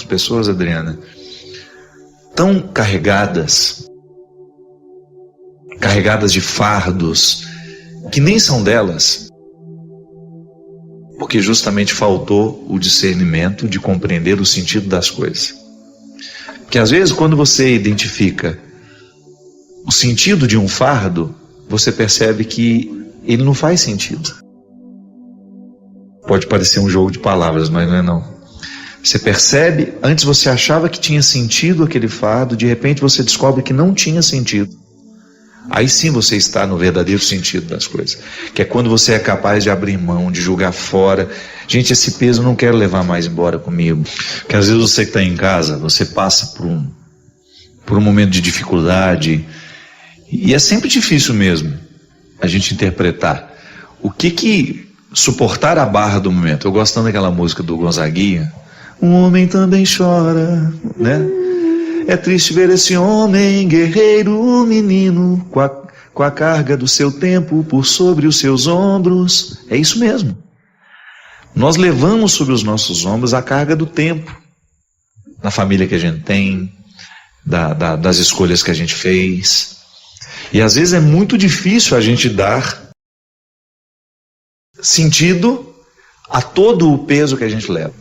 pessoas, Adriana, tão carregadas de fardos que nem são delas, porque justamente faltou o discernimento de compreender o sentido das coisas. Porque às vezes quando você identifica o sentido de um fardo, você percebe que ele não faz sentido. Pode parecer um jogo de palavras, mas não é não. Você percebe, antes você achava que tinha sentido aquele fardo, de repente você descobre que não tinha sentido. Aí sim você está no verdadeiro sentido das coisas, que é quando você é capaz de abrir mão, de jogar fora. Gente, esse peso eu não quero levar mais embora comigo. Porque às vezes você que está em casa, você passa por um momento de dificuldade, e é sempre difícil mesmo a gente interpretar o que suportar a barra do momento. Eu gosto tanto daquela música do Gonzaguinha, um homem também chora, né? É triste ver esse homem, guerreiro, menino, com a carga do seu tempo por sobre os seus ombros. É isso mesmo. Nós levamos sobre os nossos ombros a carga do tempo, da família que a gente tem, das escolhas que a gente fez. E às vezes é muito difícil a gente dar sentido a todo o peso que a gente leva.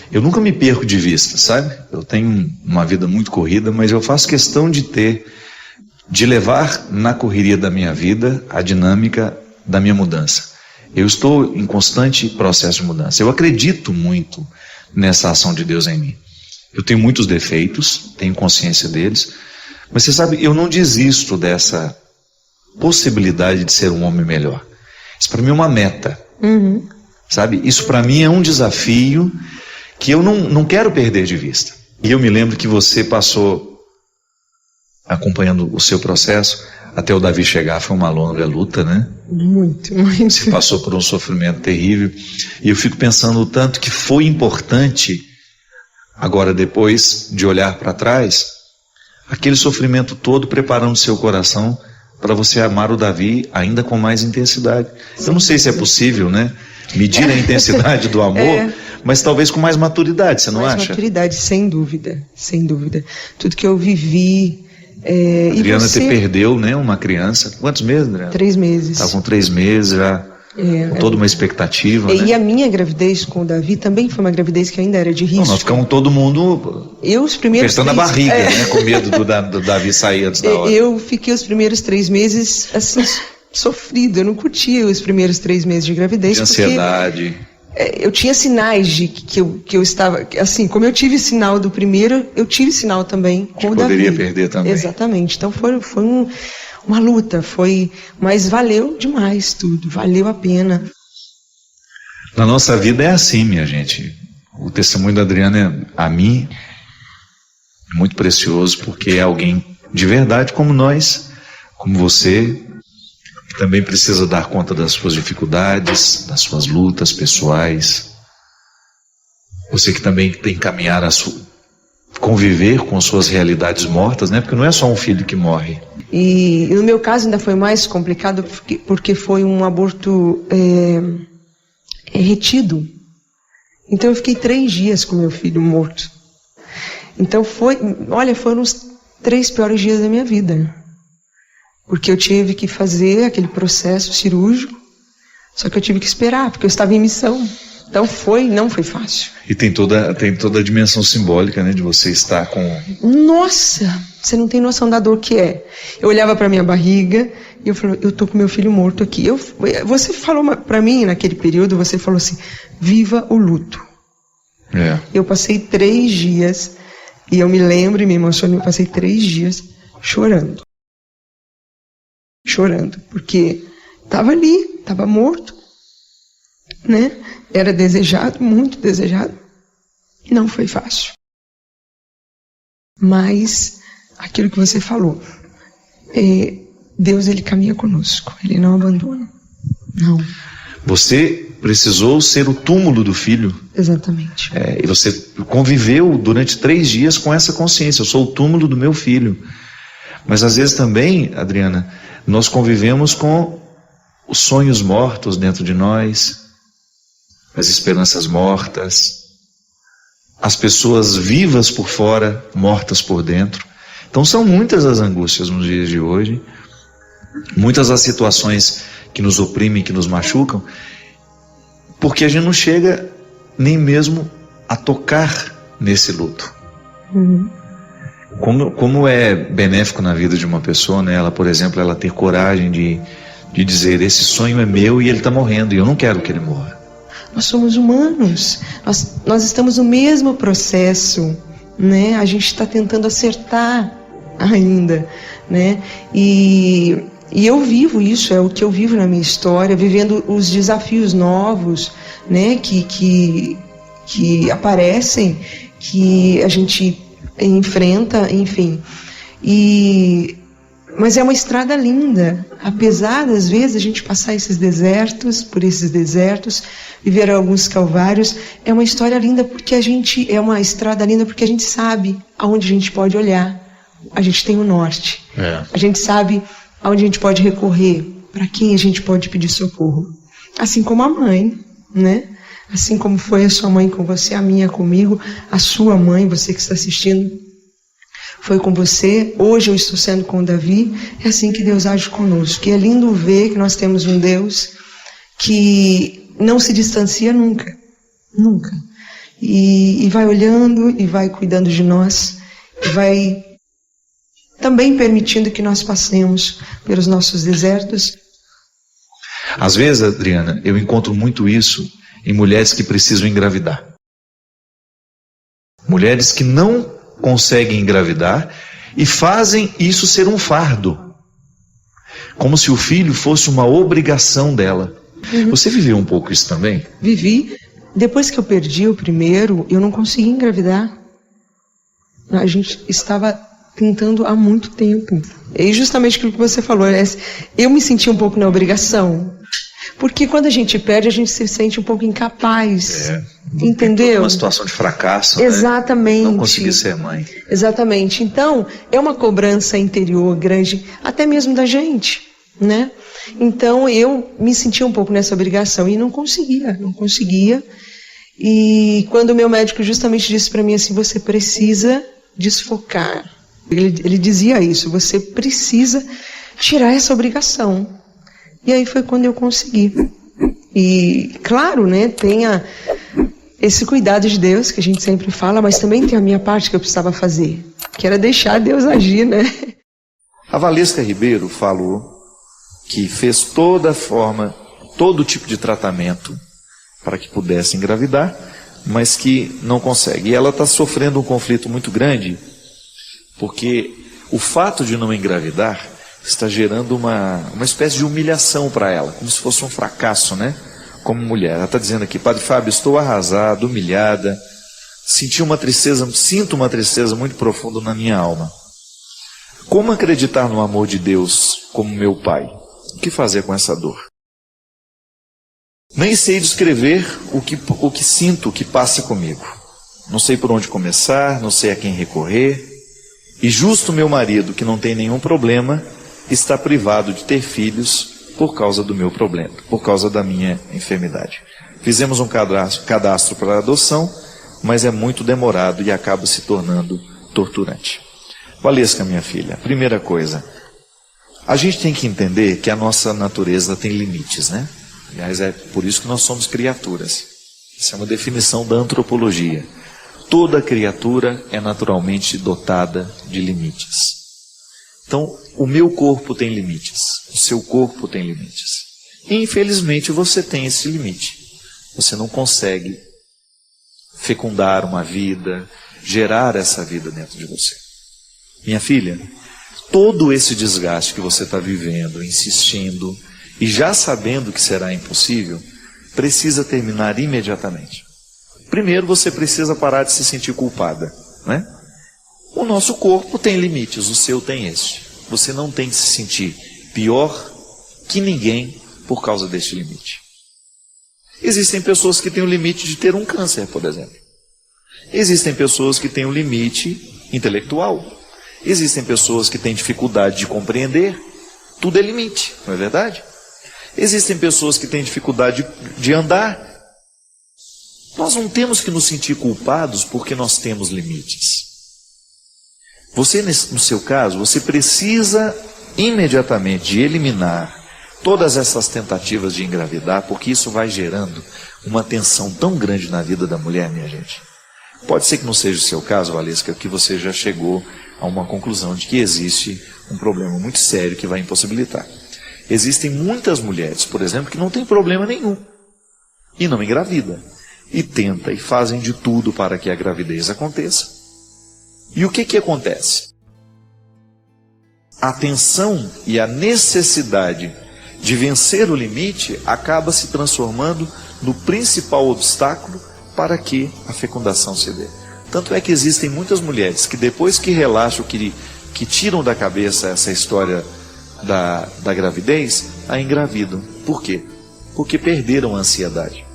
Eu nunca me perco de vista, sabe? Eu tenho uma vida muito corrida, mas eu faço questão de levar na correria da minha vida a dinâmica da minha mudança. Eu estou em constante processo de mudança. Eu acredito muito nessa ação de Deus em mim. Eu tenho muitos defeitos, tenho consciência deles, mas você sabe, eu não desisto dessa possibilidade de ser um homem melhor. Isso para mim é uma meta. Sabe? Isso para mim é um desafio que eu não quero perder de vista. E eu me lembro que você passou acompanhando o seu processo até o Davi chegar. Foi uma longa luta, né? Muito. Você passou por um sofrimento terrível. E eu fico pensando o tanto que foi importante, agora depois de olhar para trás, aquele sofrimento todo preparando seu coração para você amar o Davi ainda com mais intensidade. Eu não sei se é possível, né? Medir a intensidade do amor, mas talvez com mais maturidade, você não acha? Mais maturidade, sem dúvida, sem dúvida. Tudo que eu vivi... Adriana, você perdeu, né, uma criança. Quantos meses, Adriana? 3 meses. Estava com 3 meses já, com toda uma expectativa, né? E a minha gravidez com o Davi também foi uma gravidez que ainda era de risco. Não, nós ficamos todo mundo apertando a barriga, né, com medo do Davi sair antes da hora. Eu fiquei os primeiros 3 meses, assim, sofrido. Eu não curtia os primeiros 3 meses de gravidez. De ansiedade. Eu tinha sinais de que eu estava... Assim, como eu tive sinal do primeiro, eu tive sinal também com o Davi. Poderia perder também. Exatamente. Então foi uma luta, mas valeu demais tudo, valeu a pena. Na nossa vida é assim, minha gente. O testemunho da Adriana, a mim, é muito precioso, porque é alguém de verdade como nós, como você, que também precisa dar conta das suas dificuldades, das suas lutas pessoais. Você que também tem que caminhar conviver com suas realidades mortas, né? Porque não é só um filho que morre. E no meu caso ainda foi mais complicado porque foi um aborto retido. Então eu fiquei 3 dias com meu filho morto. Então foram os 3 piores dias da minha vida. Porque eu tive que fazer aquele processo cirúrgico, só que eu tive que esperar, porque eu estava em missão. Então não foi fácil. E tem toda a dimensão simbólica, né, de você estar com... Nossa, você não tem noção da dor que é. Eu olhava para minha barriga e eu falei, eu tô com meu filho morto aqui. Você falou para mim naquele período, você falou assim, viva o luto. Eu passei 3 dias, e eu me lembro e me emocionei, eu passei 3 dias chorando, porque estava ali, estava morto, né? Era desejado, muito desejado, e não foi fácil. Mas aquilo que você falou, Deus, ele caminha conosco, ele não abandona, não. Você precisou ser o túmulo do filho. Exatamente. E você conviveu durante 3 dias com essa consciência, eu sou o túmulo do meu filho. Mas às vezes também, Adriana, nós convivemos com os sonhos mortos dentro de nós, as esperanças mortas, as pessoas vivas por fora, mortas por dentro. Então são muitas as angústias nos dias de hoje, muitas as situações que nos oprimem, que nos machucam, porque a gente não chega nem mesmo a tocar nesse luto. Como é benéfico na vida de uma pessoa, né? Ela, por exemplo, ela ter coragem de dizer: esse sonho é meu e ele está morrendo e eu não quero que ele morra. Nós somos humanos, nós estamos no mesmo processo, né? A gente está tentando acertar ainda, né? E eu vivo isso, é o que eu vivo na minha história, vivendo os desafios novos, né? Que aparecem, que a gente enfrenta, enfim. Mas é uma estrada linda, apesar das vezes a gente passar por esses desertos, viver alguns calvários. É uma história linda porque é uma estrada linda porque a gente sabe aonde a gente pode olhar. A gente tem o norte. A gente sabe aonde a gente pode recorrer, para quem a gente pode pedir socorro. Assim como a mãe, né? Assim como foi a sua mãe com você, a minha comigo, a sua mãe, você que está assistindo, foi com você. Hoje eu estou sendo com o Davi. É assim que Deus age conosco. E é lindo ver que nós temos um Deus que não se distancia nunca. Nunca. E vai olhando e vai cuidando de nós. E vai também permitindo que nós passemos pelos nossos desertos. Às vezes, Adriana, eu encontro muito isso em mulheres que precisam engravidar. Mulheres que não conseguem engravidar e fazem isso ser um fardo, como se o filho fosse uma obrigação dela. Você viveu um pouco isso também? Vivi. Depois que eu perdi o primeiro, eu não consegui engravidar. A gente estava tentando há muito tempo. E justamente aquilo que você falou, eu me senti um pouco na obrigação. Porque quando a gente perde, a gente se sente um pouco incapaz. Entendeu? Uma situação de fracasso. Exatamente. Né? Não conseguir ser mãe. Exatamente. Então, é uma cobrança interior grande, até mesmo da gente, né? Então, eu me sentia um pouco nessa obrigação e não conseguia. E quando o meu médico justamente disse para mim assim: você precisa desfocar. Ele dizia isso: você precisa tirar essa obrigação. E aí foi quando eu consegui. E, claro, né, tem esse cuidado de Deus, que a gente sempre fala, mas também tem a minha parte que eu precisava fazer, que era deixar Deus agir, né? A Valesca Ribeiro falou que fez todo tipo de tratamento para que pudesse engravidar, mas que não consegue. E ela está sofrendo um conflito muito grande, porque o fato de não engravidar está gerando uma espécie de humilhação para ela, como se fosse um fracasso, né? Como mulher. Ela está dizendo aqui: Padre Fábio, estou arrasada, humilhada, sinto uma tristeza muito profunda na minha alma. Como acreditar no amor de Deus como meu Pai? O que fazer com essa dor? Nem sei descrever o que sinto, o que passa comigo. Não sei por onde começar, não sei a quem recorrer. E justo meu marido, que não tem nenhum problema, está privado de ter filhos por causa do meu problema, por causa da minha enfermidade. Fizemos um cadastro para adoção, mas é muito demorado e acaba se tornando torturante. Valesca, minha filha, primeira coisa, a gente tem que entender que a nossa natureza tem limites, né? Aliás, é por isso que nós somos criaturas. Isso é uma definição da antropologia. Toda criatura é naturalmente dotada de limites. Então, o meu corpo tem limites, o seu corpo tem limites. E, infelizmente, você tem esse limite. Você não consegue fecundar uma vida, gerar essa vida dentro de você. Minha filha, todo esse desgaste que você está vivendo, insistindo, e já sabendo que será impossível, precisa terminar imediatamente. Primeiro, você precisa parar de se sentir culpada, né? O nosso corpo tem limites, o seu tem este. Você não tem que se sentir pior que ninguém por causa deste limite. Existem pessoas que têm o limite de ter um câncer, por exemplo. Existem pessoas que têm o limite intelectual. Existem pessoas que têm dificuldade de compreender. Tudo é limite, não é verdade? Existem pessoas que têm dificuldade de andar. Nós não temos que nos sentir culpados porque nós temos limites. Você, no seu caso, você precisa imediatamente de eliminar todas essas tentativas de engravidar, porque isso vai gerando uma tensão tão grande na vida da mulher, minha gente. Pode ser que não seja o seu caso, Valesca, que você já chegou a uma conclusão de que existe um problema muito sério que vai impossibilitar. Existem muitas mulheres, por exemplo, que não têm problema nenhum e não engravida. E tenta e fazem de tudo para que a gravidez aconteça. E o que acontece? A tensão e a necessidade de vencer o limite acaba se transformando no principal obstáculo para que a fecundação se dê. Tanto é que existem muitas mulheres que depois que relaxam, que tiram da cabeça essa história da gravidez, a engravidam. Por quê? Porque perderam a ansiedade.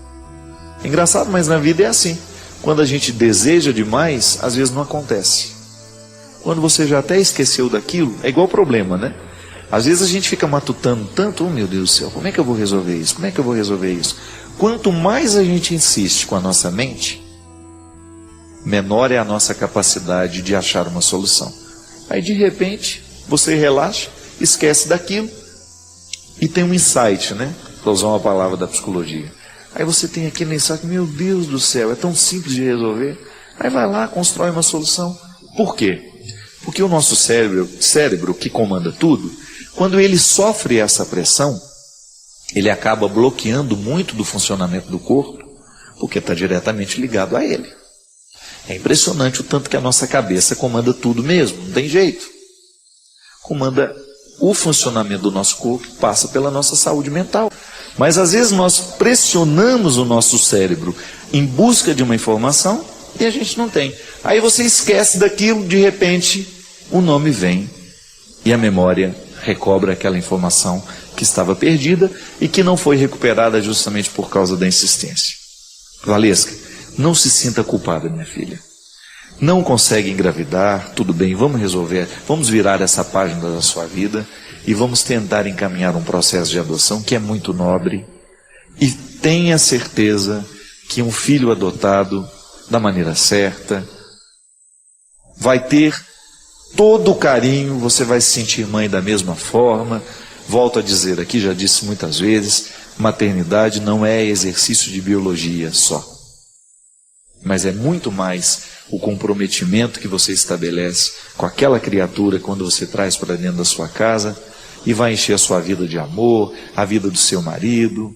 É engraçado, mas na vida é assim. Quando a gente deseja demais, às vezes não acontece. Quando você já até esqueceu daquilo, é igual problema, né? Às vezes a gente fica matutando tanto, oh meu Deus do céu, como é que eu vou resolver isso? Como é que eu vou resolver isso? Quanto mais a gente insiste com a nossa mente, menor é a nossa capacidade de achar uma solução. Aí de repente, você relaxa, esquece daquilo e tem um insight, né? Para usar uma palavra da psicologia. Aí você tem aquele insight, meu Deus do céu, é tão simples de resolver. Aí vai lá, constrói uma solução. Por quê? Porque o nosso cérebro que comanda tudo, quando ele sofre essa pressão, ele acaba bloqueando muito do funcionamento do corpo, porque está diretamente ligado a ele. É impressionante o tanto que a nossa cabeça comanda tudo mesmo, não tem jeito. Comanda o funcionamento do nosso corpo, passa pela nossa saúde mental. Mas às vezes nós pressionamos o nosso cérebro em busca de uma informação e a gente não tem. Aí você esquece daquilo, de repente o nome vem e a memória recobra aquela informação que estava perdida e que não foi recuperada justamente por causa da insistência. Valesca, não se sinta culpada, minha filha. Não consegue engravidar, tudo bem, vamos resolver, vamos virar essa página da sua vida e vamos tentar encaminhar um processo de adoção que é muito nobre. E tenha certeza que um filho adotado, da maneira certa, vai ter todo o carinho, você vai se sentir mãe da mesma forma. Volto a dizer aqui, já disse muitas vezes, maternidade não é exercício de biologia só, mas é muito mais o comprometimento que você estabelece com aquela criatura quando você traz para dentro da sua casa e vai encher a sua vida de amor, a vida do seu marido,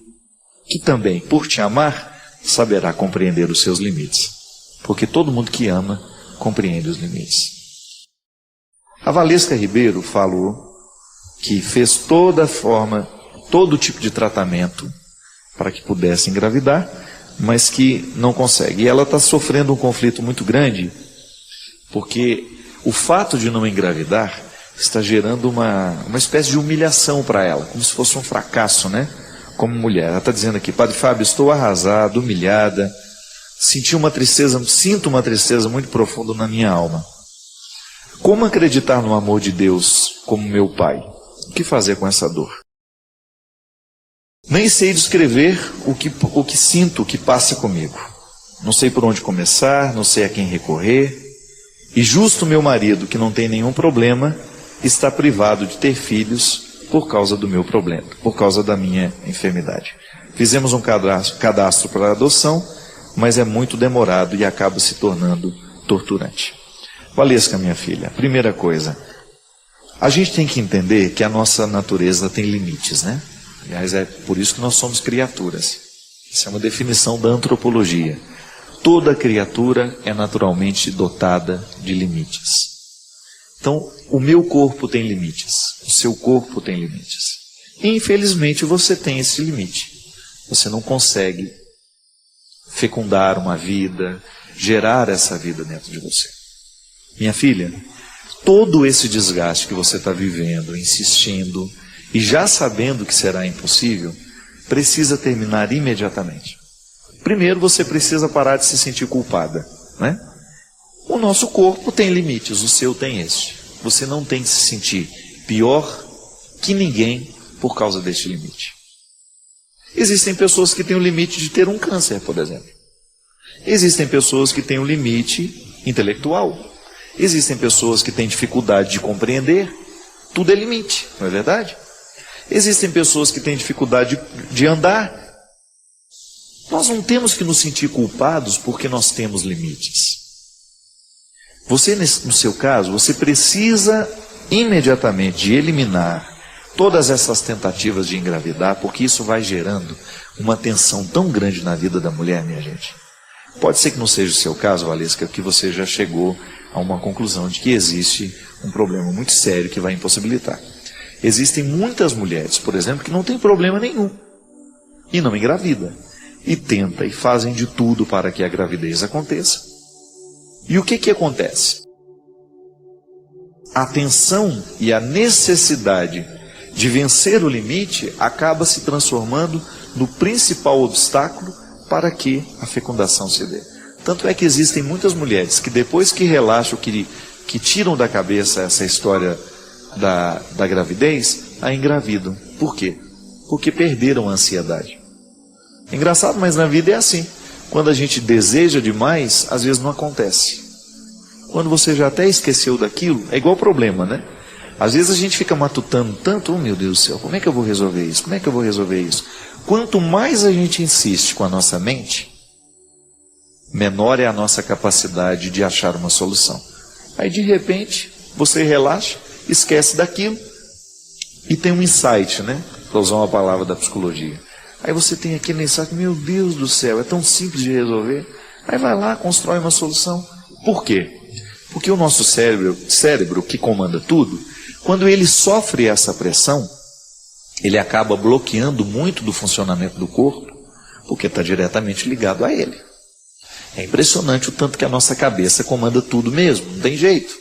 que também, por te amar, saberá compreender os seus limites, porque todo mundo que ama compreende os limites. A Valesca Ribeiro falou que fez todo tipo de tratamento para que pudesse engravidar, mas que não consegue. E ela está sofrendo um conflito muito grande, porque o fato de não engravidar está gerando uma espécie de humilhação para ela, como se fosse um fracasso, né? Como mulher. Ela está dizendo aqui, Padre Fábio, estou arrasada, humilhada, sinto uma tristeza muito profunda na minha alma. Como acreditar no amor de Deus como meu Pai? O que fazer com essa dor? Nem sei descrever o que sinto, o que passa comigo. Não sei por onde começar, não sei a quem recorrer. E justo meu marido, que não tem nenhum problema, está privado de ter filhos por causa do meu problema, por causa da minha enfermidade. Fizemos um cadastro para adoção, mas é muito demorado e acaba se tornando torturante. Valesca, minha filha, primeira coisa, a gente tem que entender que a nossa natureza tem limites, né? Aliás, é por isso que nós somos criaturas. Isso é uma definição da antropologia. Toda criatura é naturalmente dotada de limites. Então, o meu corpo tem limites, o seu corpo tem limites. E, infelizmente, você tem esse limite. Você não consegue fecundar uma vida, gerar essa vida dentro de você. Minha filha, todo esse desgaste que você está vivendo, insistindo, e já sabendo que será impossível, precisa terminar imediatamente. Primeiro, você precisa parar de se sentir culpada, né? O nosso corpo tem limites, o seu tem este. Você não tem que se sentir pior que ninguém por causa deste limite. Existem pessoas que têm o limite de ter um câncer, por exemplo. Existem pessoas que têm um limite intelectual. Existem pessoas que têm dificuldade de compreender. Tudo é limite, não é verdade? Existem pessoas que têm dificuldade de andar. Nós não temos que nos sentir culpados porque nós temos limites. Você, no seu caso, você precisa imediatamente de eliminar todas essas tentativas de engravidar, porque isso vai gerando uma tensão tão grande na vida da mulher, minha gente. Pode ser que não seja o seu caso, Valesca, que você já chegou a uma conclusão de que existe um problema muito sério que vai impossibilitar. Existem muitas mulheres, por exemplo, que não têm problema nenhum e não engravida. E tenta e fazem de tudo para que a gravidez aconteça. E o que acontece? A tensão e a necessidade de vencer o limite acaba se transformando no principal obstáculo para que a fecundação se dê. Tanto é que existem muitas mulheres que depois que relaxam, que tiram da cabeça essa história da gravidez, a engravidam. Por quê? Porque perderam a ansiedade. Engraçado, mas na vida é assim. Quando a gente deseja demais, às vezes não acontece. Quando você já até esqueceu daquilo, é igual problema, né? Às vezes a gente fica matutando tanto, oh meu Deus do céu, como é que eu vou resolver isso? Como é que eu vou resolver isso? Quanto mais a gente insiste com a nossa mente, menor é a nossa capacidade de achar uma solução. Aí de repente, você relaxa, esquece daquilo e tem um insight, né? Para usar uma palavra da psicologia. Aí você tem aquele insight, meu Deus do céu, é tão simples de resolver. Aí vai lá, constrói uma solução. Por quê? Porque o nosso cérebro que comanda tudo, quando ele sofre essa pressão, ele acaba bloqueando muito do funcionamento do corpo, porque está diretamente ligado a ele. É impressionante o tanto que a nossa cabeça comanda tudo mesmo, não tem jeito.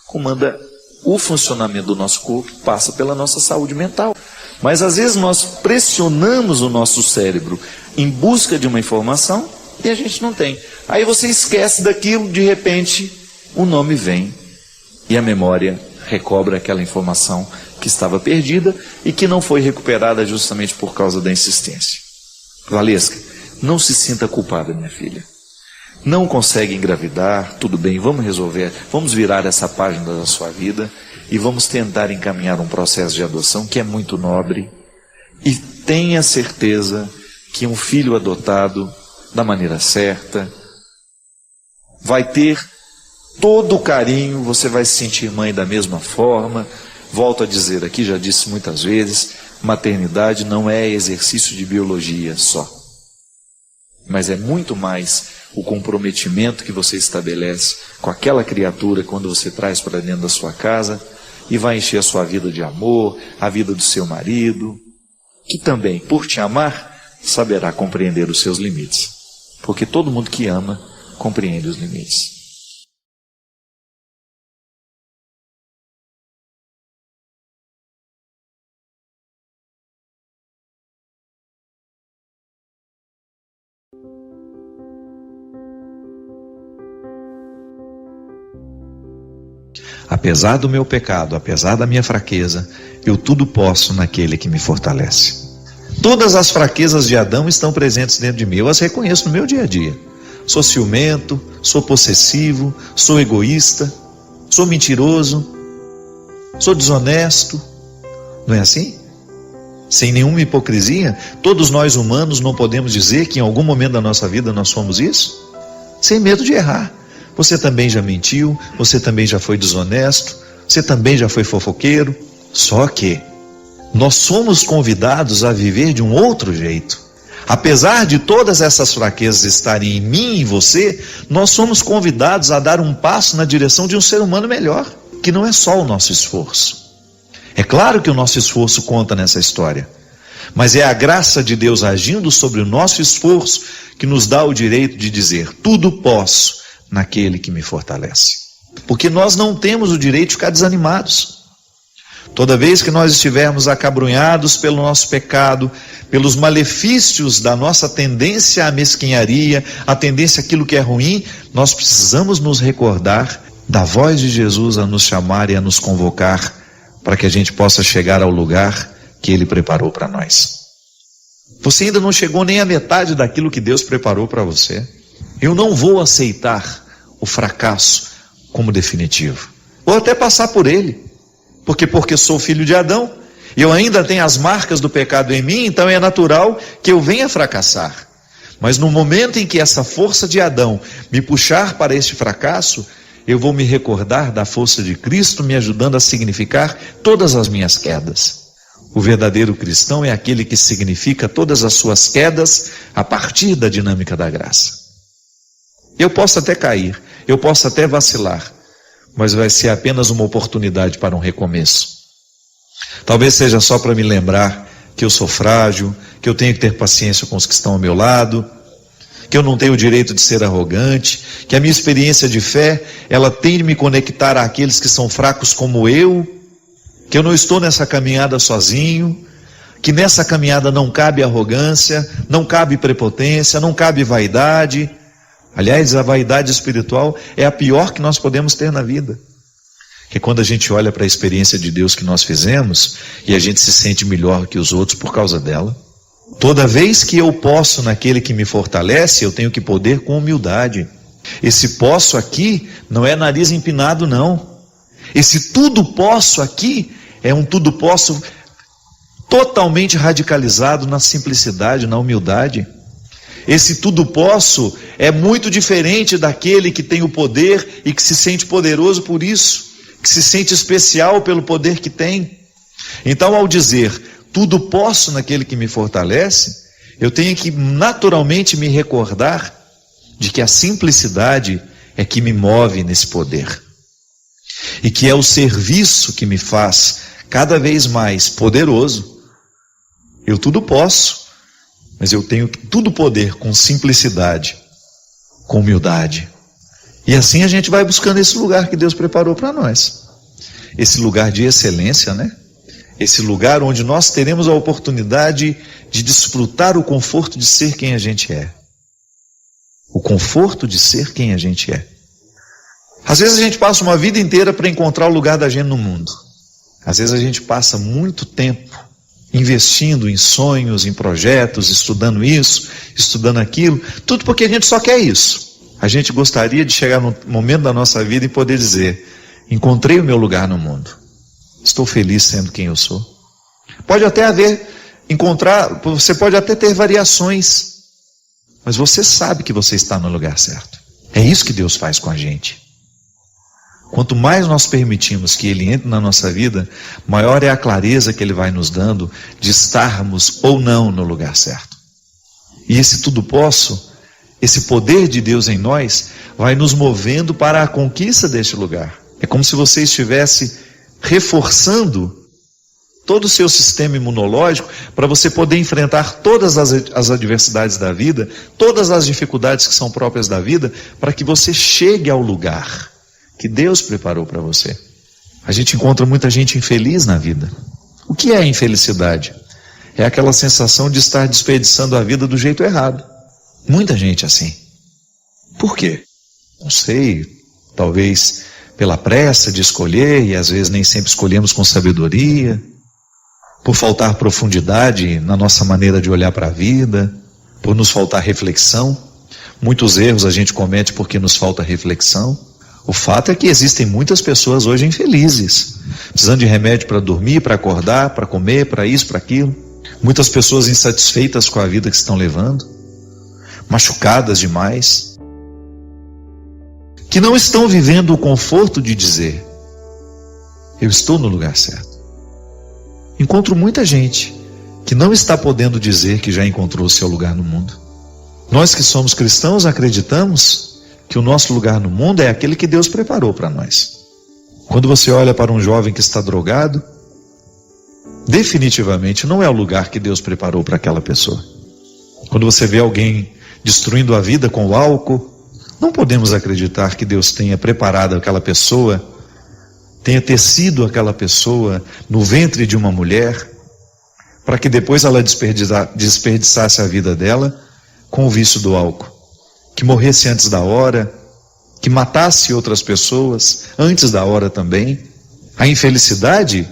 Comanda o funcionamento do nosso corpo, passa pela nossa saúde mental. Mas às vezes nós pressionamos o nosso cérebro em busca de uma informação e a gente não tem. Aí você esquece daquilo, de repente o nome vem e a memória recobra aquela informação que estava perdida e que não foi recuperada justamente por causa da insistência. Valesca, não se sinta culpada, minha filha. Não consegue engravidar, tudo bem, vamos resolver, vamos virar essa página da sua vida e vamos tentar encaminhar um processo de adoção que é muito nobre. E tenha certeza que um filho adotado, da maneira certa, vai ter todo o carinho, você vai se sentir mãe da mesma forma. Volto a dizer aqui, já disse muitas vezes, maternidade não é exercício de biologia só, mas é muito mais o comprometimento que você estabelece com aquela criatura quando você traz para dentro da sua casa e vai encher a sua vida de amor, a vida do seu marido, que também, por te amar, saberá compreender os seus limites, porque todo mundo que ama compreende os limites. Apesar do meu pecado, apesar da minha fraqueza, eu tudo posso naquele que me fortalece. Todas as fraquezas de Adão estão presentes dentro de mim, eu as reconheço no meu dia a dia. Sou ciumento, sou possessivo, sou egoísta, sou mentiroso, sou desonesto. Não é assim? Sem nenhuma hipocrisia, todos nós humanos não podemos dizer que em algum momento da nossa vida nós somos isso? Sem medo de errar. Você também já mentiu, você também já foi desonesto, você também já foi fofoqueiro. Só que nós somos convidados a viver de um outro jeito. Apesar de todas essas fraquezas estarem em mim e em você, nós somos convidados a dar um passo na direção de um ser humano melhor, que não é só o nosso esforço. É claro que o nosso esforço conta nessa história, mas é a graça de Deus agindo sobre o nosso esforço que nos dá o direito de dizer: tudo posso naquele que me fortalece. Porque nós não temos o direito de ficar desanimados. Toda vez que nós estivermos acabrunhados pelo nosso pecado, pelos malefícios da nossa tendência à mesquinharia, a tendência àquilo que é ruim, nós precisamos nos recordar da voz de Jesus a nos chamar e a nos convocar para que a gente possa chegar ao lugar que Ele preparou para nós. Você ainda não chegou nem à metade daquilo que Deus preparou para você. Eu não vou aceitar o fracasso como definitivo. Vou até passar por ele, porque sou filho de Adão, e eu ainda tenho as marcas do pecado em mim, então é natural que eu venha fracassar. Mas no momento em que essa força de Adão me puxar para este fracasso, eu vou me recordar da força de Cristo me ajudando a significar todas as minhas quedas. O verdadeiro cristão é aquele que significa todas as suas quedas a partir da dinâmica da graça. Eu posso até cair, eu posso até vacilar, mas vai ser apenas uma oportunidade para um recomeço. Talvez seja só para me lembrar que eu sou frágil, que eu tenho que ter paciência com os que estão ao meu lado, que eu não tenho o direito de ser arrogante, que a minha experiência de fé, ela tem de me conectar àqueles que são fracos como eu, que eu não estou nessa caminhada sozinho, que nessa caminhada não cabe arrogância, não cabe prepotência, não cabe vaidade. Aliás, a vaidade espiritual é a pior que nós podemos ter na vida. Que é quando a gente olha para a experiência de Deus que nós fizemos e a gente se sente melhor que os outros por causa dela. Toda vez que eu posso naquele que me fortalece, eu tenho que poder com humildade. Esse posso aqui não é nariz empinado, não. Esse tudo posso aqui é um tudo posso totalmente radicalizado na simplicidade, na humildade. Esse tudo posso é muito diferente daquele que tem o poder e que se sente poderoso por isso, que se sente especial pelo poder que tem. Então, ao dizer tudo posso naquele que me fortalece, eu tenho que naturalmente me recordar de que a simplicidade é que me move nesse poder. E que é o serviço que me faz cada vez mais poderoso. Eu tudo posso, mas eu tenho tudo poder com simplicidade, com humildade. E assim a gente vai buscando esse lugar que Deus preparou para nós. Esse lugar de excelência, né? Esse lugar onde nós teremos a oportunidade de desfrutar o conforto de ser quem a gente é. O conforto de ser quem a gente é. Às vezes a gente passa uma vida inteira para encontrar o lugar da gente no mundo. Às vezes a gente passa muito tempo investindo em sonhos, em projetos, estudando isso, estudando aquilo, tudo porque a gente só quer isso. A gente gostaria de chegar no momento da nossa vida e poder dizer: encontrei o meu lugar no mundo. Estou feliz sendo quem eu sou. Pode até você pode até ter variações, mas você sabe que você está no lugar certo. É isso que Deus faz com a gente. Quanto mais nós permitimos que Ele entre na nossa vida, maior é a clareza que Ele vai nos dando de estarmos ou não no lugar certo. E esse tudo posso, esse poder de Deus em nós, vai nos movendo para a conquista deste lugar. É como se você estivesse reforçando todo o seu sistema imunológico para você poder enfrentar todas as adversidades da vida, todas as dificuldades que são próprias da vida, para que você chegue ao lugar que Deus preparou para você. A gente encontra muita gente infeliz na vida. O que é a infelicidade? É aquela sensação de estar desperdiçando a vida do jeito errado. Muita gente assim. Por quê? Não sei, talvez pela pressa de escolher, e às vezes nem sempre escolhemos com sabedoria, por faltar profundidade na nossa maneira de olhar para a vida, por nos faltar reflexão. Muitos erros a gente comete porque nos falta reflexão. O fato é que existem muitas pessoas hoje infelizes, precisando de remédio para dormir, para acordar, para comer, para isso, para aquilo. Muitas pessoas insatisfeitas com a vida que estão levando, machucadas demais, que não estão vivendo o conforto de dizer: eu estou no lugar certo. Encontro muita gente que não está podendo dizer que já encontrou o seu lugar no mundo. Nós que somos cristãos acreditamos que o nosso lugar no mundo é aquele que Deus preparou para nós. Quando você olha para um jovem que está drogado, definitivamente não é o lugar que Deus preparou para aquela pessoa. Quando você vê alguém destruindo a vida com o álcool, não podemos acreditar que Deus tenha preparado aquela pessoa, tenha tecido aquela pessoa no ventre de uma mulher, para que depois ela desperdiçasse a vida dela com o vício do álcool, que morresse antes da hora, que matasse outras pessoas antes da hora também. A infelicidade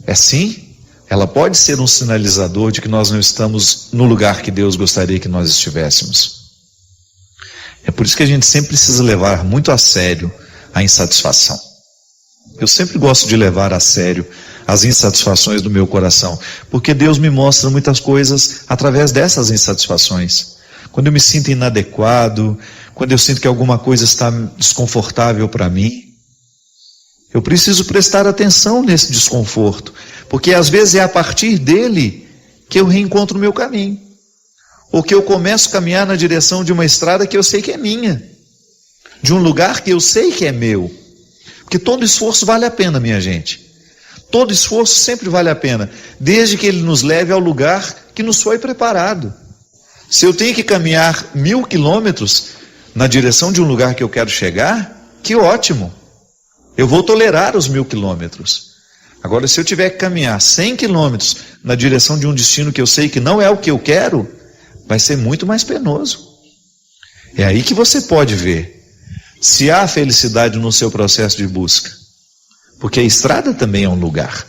é sim, ela pode ser um sinalizador de que nós não estamos no lugar que Deus gostaria que nós estivéssemos. É por isso que a gente sempre precisa levar muito a sério a insatisfação. Eu sempre gosto de levar a sério as insatisfações do meu coração, porque Deus me mostra muitas coisas através dessas insatisfações. Quando eu me sinto inadequado, quando eu sinto que alguma coisa está desconfortável para mim, eu preciso prestar atenção nesse desconforto, porque às vezes é a partir dele que eu reencontro o meu caminho, ou que eu começo a caminhar na direção de uma estrada que eu sei que é minha, de um lugar que eu sei que é meu, porque todo esforço vale a pena, minha gente. Todo esforço sempre vale a pena, desde que ele nos leve ao lugar que nos foi preparado. Se eu tenho que caminhar 1000 quilômetros na direção de um lugar que eu quero chegar, que ótimo. Eu vou tolerar os 1000 quilômetros. Agora, se eu tiver que caminhar 100 quilômetros na direção de um destino que eu sei que não é o que eu quero, vai ser muito mais penoso. É aí que você pode ver se há felicidade no seu processo de busca. Porque a estrada também é um lugar.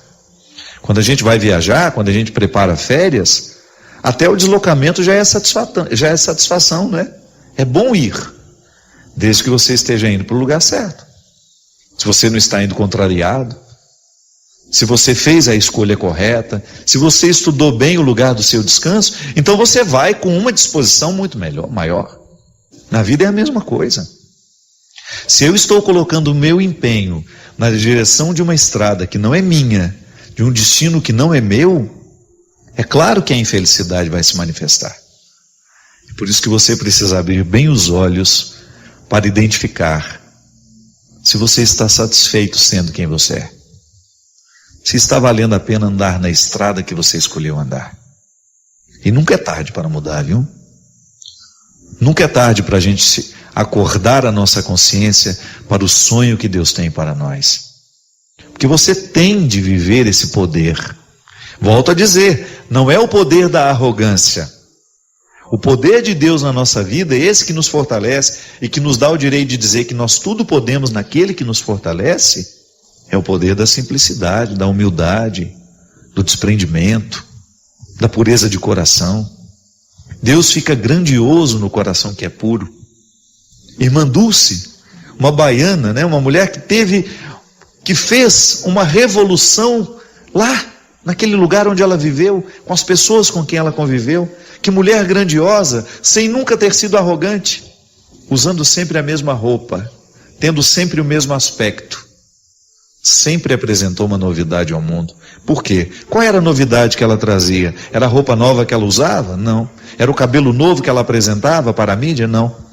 Quando a gente vai viajar, quando a gente prepara férias, até o deslocamento já é satisfação, não é? É bom ir, desde que você esteja indo para o lugar certo. Se você não está indo contrariado, se você fez a escolha correta, se você estudou bem o lugar do seu descanso, então você vai com uma disposição muito maior. Na vida é a mesma coisa. Se eu estou colocando o meu empenho na direção de uma estrada que não é minha, de um destino que não é meu, é claro que a infelicidade vai se manifestar. Por isso que você precisa abrir bem os olhos para identificar se você está satisfeito sendo quem você é. Se está valendo a pena andar na estrada que você escolheu andar. E nunca é tarde para mudar, viu? Nunca é tarde para a gente acordar a nossa consciência para o sonho que Deus tem para nós. Porque você tem de viver esse poder. Volto a dizer, não é o poder da arrogância. O poder de Deus na nossa vida é esse que nos fortalece e que nos dá o direito de dizer que nós tudo podemos naquele que nos fortalece. É o poder da simplicidade, da humildade, do desprendimento, da pureza de coração. Deus fica grandioso no coração que é puro. Irmã Dulce, uma baiana, né, uma mulher que fez uma revolução lá, naquele lugar onde ela viveu, com as pessoas com quem ela conviveu. Que mulher grandiosa, sem nunca ter sido arrogante, usando sempre a mesma roupa, tendo sempre o mesmo aspecto. Sempre apresentou uma novidade ao mundo. Por quê? Qual era a novidade que ela trazia? Era a roupa nova que ela usava? Não. Era o cabelo novo que ela apresentava para a mídia? Não.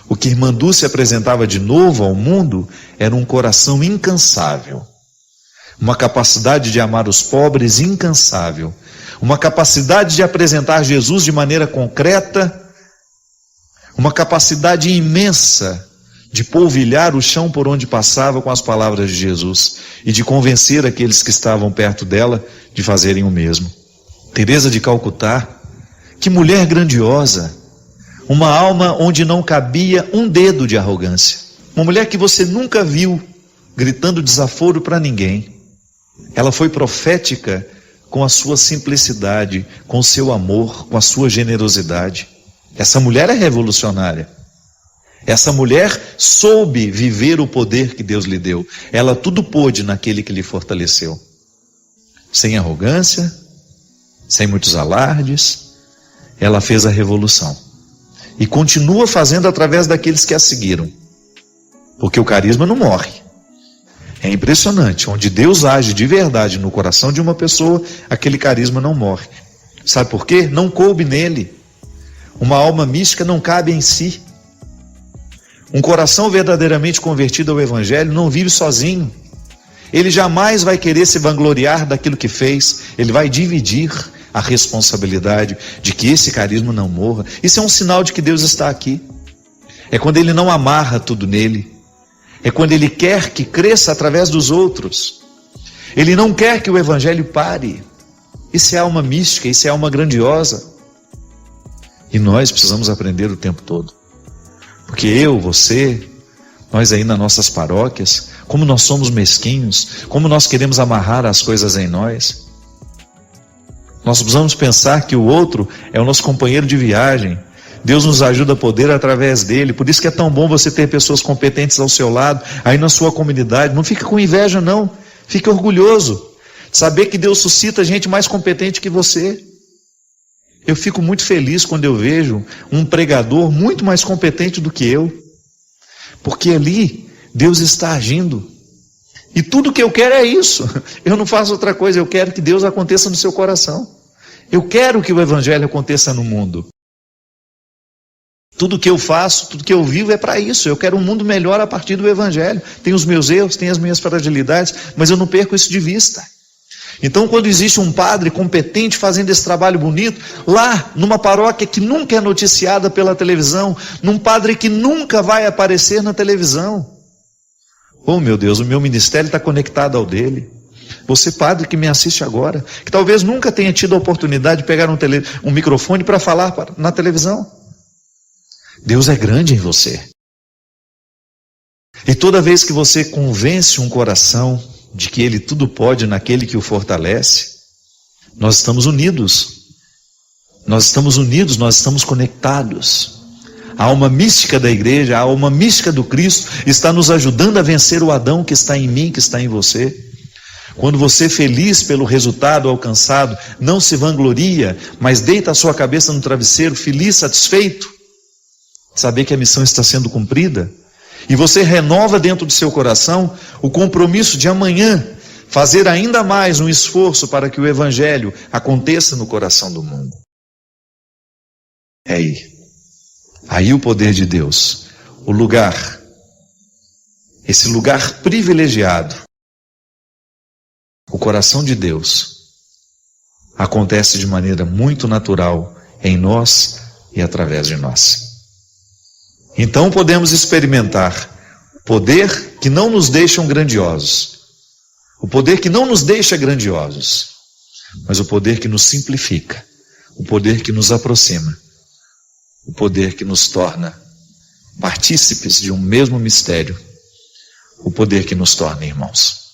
O que Irmã Dulce apresentava de novo ao mundo era um coração incansável, uma capacidade de amar os pobres incansável, uma capacidade de apresentar Jesus de maneira concreta, uma capacidade imensa de polvilhar o chão por onde passava com as palavras de Jesus e de convencer aqueles que estavam perto dela de fazerem o mesmo. Teresa de Calcutá, que mulher grandiosa, uma alma onde não cabia um dedo de arrogância, uma mulher que você nunca viu gritando desaforo para ninguém. Ela foi profética com a sua simplicidade, com o seu amor, com a sua generosidade. Essa mulher é revolucionária. Essa mulher soube viver o poder que Deus lhe deu. Ela tudo pôde naquele que lhe fortaleceu. Sem arrogância, sem muitos alardes, ela fez a revolução. E continua fazendo através daqueles que a seguiram. Porque o carisma não morre. É impressionante, onde Deus age de verdade no coração de uma pessoa, aquele carisma não morre. Sabe por quê? Não coube nele. Uma alma mística não cabe em si. Um coração verdadeiramente convertido ao Evangelho não vive sozinho. Ele jamais vai querer se vangloriar daquilo que fez. Ele vai dividir a responsabilidade de que esse carisma não morra. Isso é um sinal de que Deus está aqui. É quando Ele não amarra tudo nele. É quando Ele quer que cresça através dos outros. Ele não quer que o Evangelho pare. Isso é alma mística, isso é alma grandiosa. E nós precisamos aprender o tempo todo. Porque eu, você, nós aí nas nossas paróquias, como nós somos mesquinhos, como nós queremos amarrar as coisas em nós. Nós precisamos pensar que o outro é o nosso companheiro de viagem, Deus nos ajuda a poder através dele. Por isso que é tão bom você ter pessoas competentes ao seu lado, aí na sua comunidade. Não fica com inveja não, fique orgulhoso de saber que Deus suscita gente mais competente que você. Eu fico muito feliz quando eu vejo um pregador muito mais competente do que eu, porque ali Deus está agindo. E tudo que eu quero é isso. Eu não faço outra coisa, eu quero que Deus aconteça no seu coração. Eu quero que o Evangelho aconteça no mundo. Tudo que eu faço, tudo que eu vivo é para isso. Eu quero um mundo melhor a partir do Evangelho. Tem os meus erros, tem as minhas fragilidades, mas eu não perco isso de vista. Então, quando existe um padre competente fazendo esse trabalho bonito, lá numa paróquia que nunca é noticiada pela televisão, num padre que nunca vai aparecer na televisão, oh meu Deus, o meu ministério está conectado ao dele. Você, padre que me assiste agora, que talvez nunca tenha tido a oportunidade de pegar um microfone para falar na televisão, Deus é grande em você. E toda vez que você convence um coração de que ele tudo pode naquele que o fortalece, nós estamos unidos. Nós estamos unidos, nós estamos conectados. A alma mística da igreja, a alma mística do Cristo está nos ajudando a vencer o Adão que está em mim, que está em você. Quando você, feliz pelo resultado alcançado, não se vangloria, mas deita a sua cabeça no travesseiro, feliz, satisfeito, saber que a missão está sendo cumprida, e você renova dentro do seu coração o compromisso de amanhã fazer ainda mais um esforço para que o Evangelho aconteça no coração do mundo. É aí o poder de Deus, o lugar, esse lugar privilegiado, o coração de Deus, acontece de maneira muito natural em nós e através de nós. Então podemos experimentar o poder que não nos deixam grandiosos, o poder que não nos deixa grandiosos, mas o poder que nos simplifica, o poder que nos aproxima, o poder que nos torna partícipes de um mesmo mistério, o poder que nos torna irmãos.